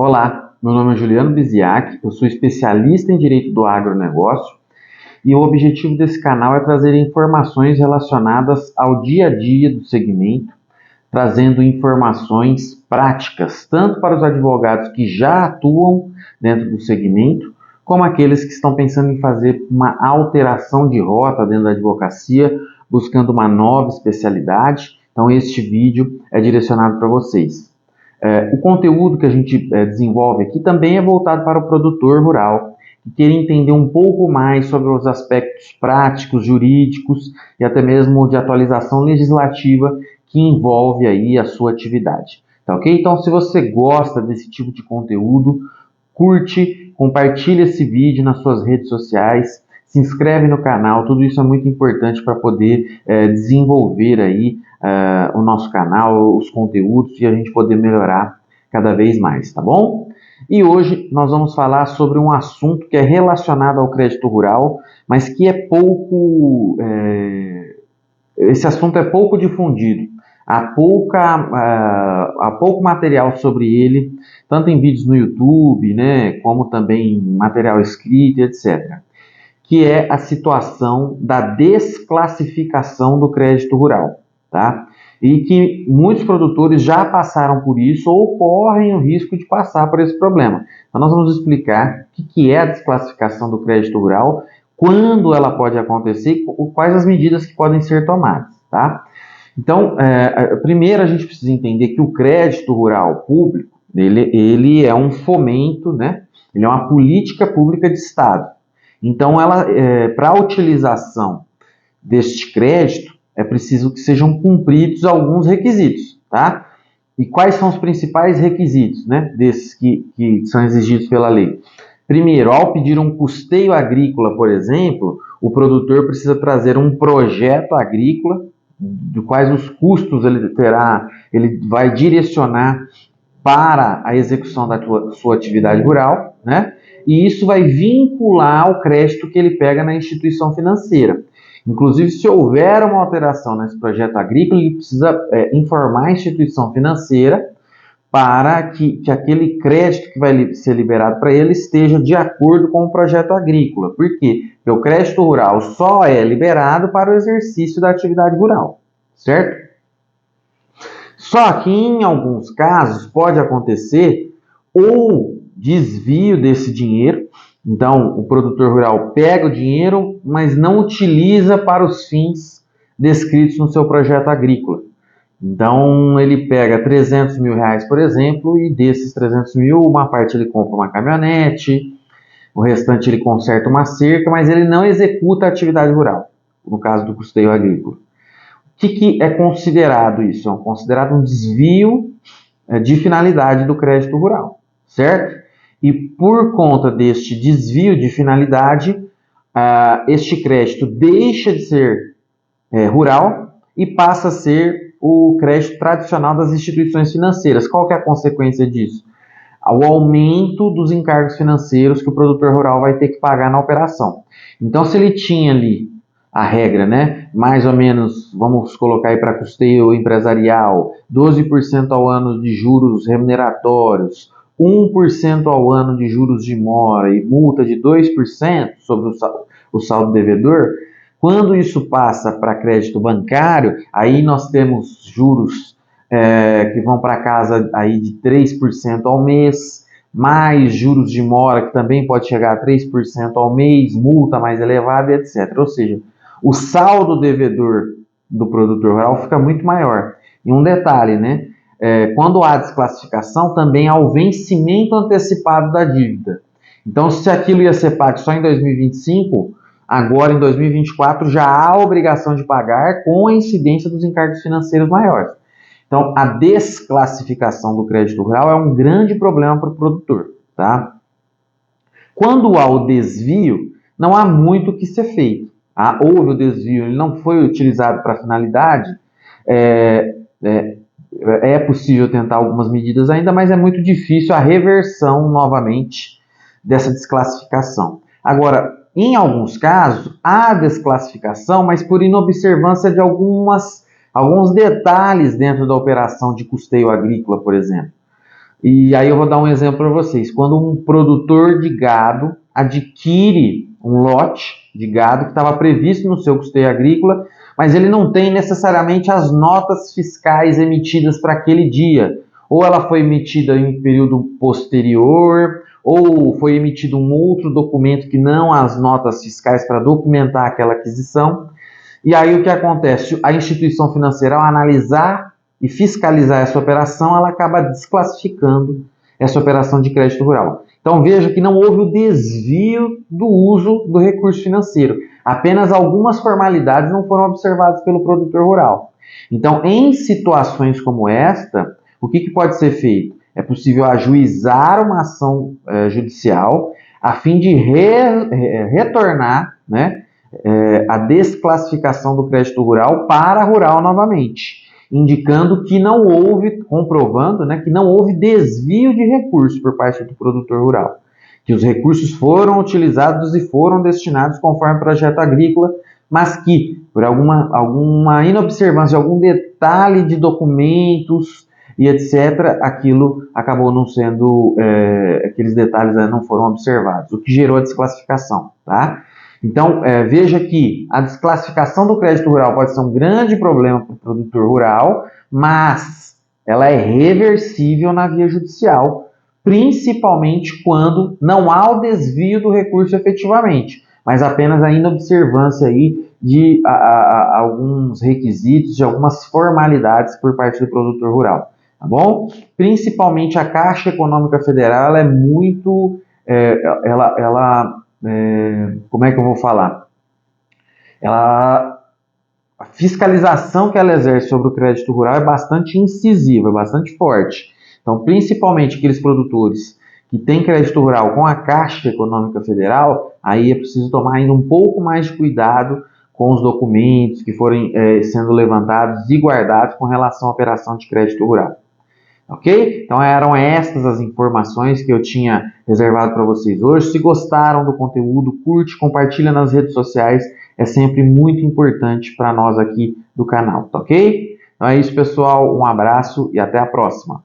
Olá, meu nome é Juliano Biziac, eu sou especialista em Direito do Agronegócio e o objetivo desse canal é trazer informações relacionadas ao dia a dia do segmento, trazendo informações práticas, tanto para os advogados que já atuam dentro do segmento, como aqueles que estão pensando em fazer uma alteração de rota dentro da advocacia, buscando uma nova especialidade. Então, este vídeo é direcionado para vocês. O conteúdo que a gente desenvolve aqui também é voltado para o produtor rural, que quer entender um pouco mais sobre os aspectos práticos, jurídicos e até mesmo de atualização legislativa que envolve aí a sua atividade. Tá ok? Então, se você gosta desse tipo de conteúdo, curte, compartilha esse vídeo nas suas redes sociais, se inscreve no canal, tudo isso é muito importante para poder desenvolver aí o nosso canal, os conteúdos e a gente poder melhorar cada vez mais, tá bom? E hoje nós vamos falar sobre um assunto que é relacionado ao crédito rural, mas que é pouco... esse assunto é pouco difundido. Há pouco material sobre ele, tanto em vídeos no YouTube, né, como também em material escrito, etc., que é a situação da desclassificação do crédito rural, tá? E que muitos produtores já passaram por isso ou correm o risco de passar por esse problema. Então nós vamos explicar o que é a desclassificação do crédito rural, quando ela pode acontecer e quais as medidas que podem ser tomadas, tá? Então, primeiro a gente precisa entender que o crédito rural público, ele é um fomento, né? Ele é uma política pública de Estado. Então, para a utilização deste crédito, é preciso que sejam cumpridos alguns requisitos, tá? E quais são os principais requisitos, né, desses que são exigidos pela lei? Primeiro, ao pedir um custeio agrícola, por exemplo, o produtor precisa trazer um projeto agrícola, de quais os custos ele vai direcionar para a execução da sua atividade rural, né? E isso vai vincular o crédito que ele pega na instituição financeira. Inclusive, se houver uma alteração nesse projeto agrícola, ele precisa informar a instituição financeira para que aquele crédito que vai ser liberado para ele esteja de acordo com o projeto agrícola. Por quê? Porque o crédito rural só é liberado para o exercício da atividade rural, certo? Só que em alguns casos pode acontecer ou desvio desse dinheiro. Então, o produtor rural pega o dinheiro, mas não utiliza para os fins descritos no seu projeto agrícola. Então, ele pega 300 mil reais, por exemplo, e desses 300 mil, uma parte ele compra uma caminhonete, o restante ele conserta uma cerca, mas ele não executa a atividade rural, no caso do custeio agrícola. O que é considerado isso? É considerado um desvio de finalidade do crédito rural, certo? E por conta deste desvio de finalidade, este crédito deixa de ser rural e passa a ser o crédito tradicional das instituições financeiras. Qual que é a consequência disso? O aumento dos encargos financeiros que o produtor rural vai ter que pagar na operação. Então, se ele tinha ali a regra, né? Mais ou menos, vamos colocar aí para custeio empresarial, 12% ao ano de juros remuneratórios, 1% ao ano de juros de mora e multa de 2% sobre o saldo devedor. Quando isso passa para crédito bancário, aí nós temos juros que vão para casa aí de 3% ao mês, mais juros de mora que também pode chegar a 3% ao mês, multa mais elevada, etc. Ou seja, o saldo devedor do produtor rural fica muito maior. E um detalhe, né? Quando há desclassificação, também há o vencimento antecipado da dívida. Então, se aquilo ia ser pago só em 2025, agora em 2024 já há a obrigação de pagar com a incidência dos encargos financeiros maiores. Então, a desclassificação do crédito rural é um grande problema para o produtor, tá? Quando há o desvio, não há muito o que ser feito. Houve o desvio, ele não foi utilizado para a finalidade, é possível tentar algumas medidas ainda, mas é muito difícil a reversão novamente dessa desclassificação. Agora, em alguns casos, há desclassificação, mas por inobservância de alguns detalhes dentro da operação de custeio agrícola, por exemplo. E aí eu vou dar um exemplo para vocês. Quando um produtor de gado adquire um lote de gado que estava previsto no seu custeio agrícola, mas ele não tem necessariamente as notas fiscais emitidas para aquele dia. Ou ela foi emitida em um período posterior, ou foi emitido um outro documento que não as notas fiscais para documentar aquela aquisição. E aí o que acontece? A instituição financeira, ao analisar e fiscalizar essa operação, ela acaba desclassificando essa operação de crédito rural. Então veja que não houve o desvio do uso do recurso financeiro. Apenas algumas formalidades não foram observadas pelo produtor rural. Então, em situações como esta, o que pode ser feito? É possível ajuizar uma ação judicial a fim de retornar, né, a desclassificação do crédito rural para rural novamente, indicando que não houve, comprovando, né, que não houve desvio de recursos por parte do produtor rural, que os recursos foram utilizados e foram destinados conforme o projeto agrícola, mas que, por alguma inobservância, algum detalhe de documentos e etc., aquilo acabou não sendo, aqueles detalhes não foram observados, o que gerou a desclassificação, tá? Então, veja que a desclassificação do crédito rural pode ser um grande problema para o produtor rural, mas ela é reversível na via judicial, principalmente quando não há o desvio do recurso efetivamente, mas apenas a inobservância aí de alguns requisitos, de algumas formalidades por parte do produtor rural, tá bom? Principalmente a Caixa Econômica Federal, ela é muito... como é que eu vou falar? A fiscalização que ela exerce sobre o crédito rural é bastante incisiva, é bastante forte. Então, principalmente aqueles produtores que têm crédito rural com a Caixa Econômica Federal, aí é preciso tomar ainda um pouco mais de cuidado com os documentos que forem sendo levantados e guardados com relação à operação de crédito rural. Ok? Então eram estas as informações que eu tinha reservado para vocês hoje. Se gostaram do conteúdo, curte, compartilha nas redes sociais. É sempre muito importante para nós aqui do canal, tá ok? Então é isso, pessoal. Um abraço e até a próxima.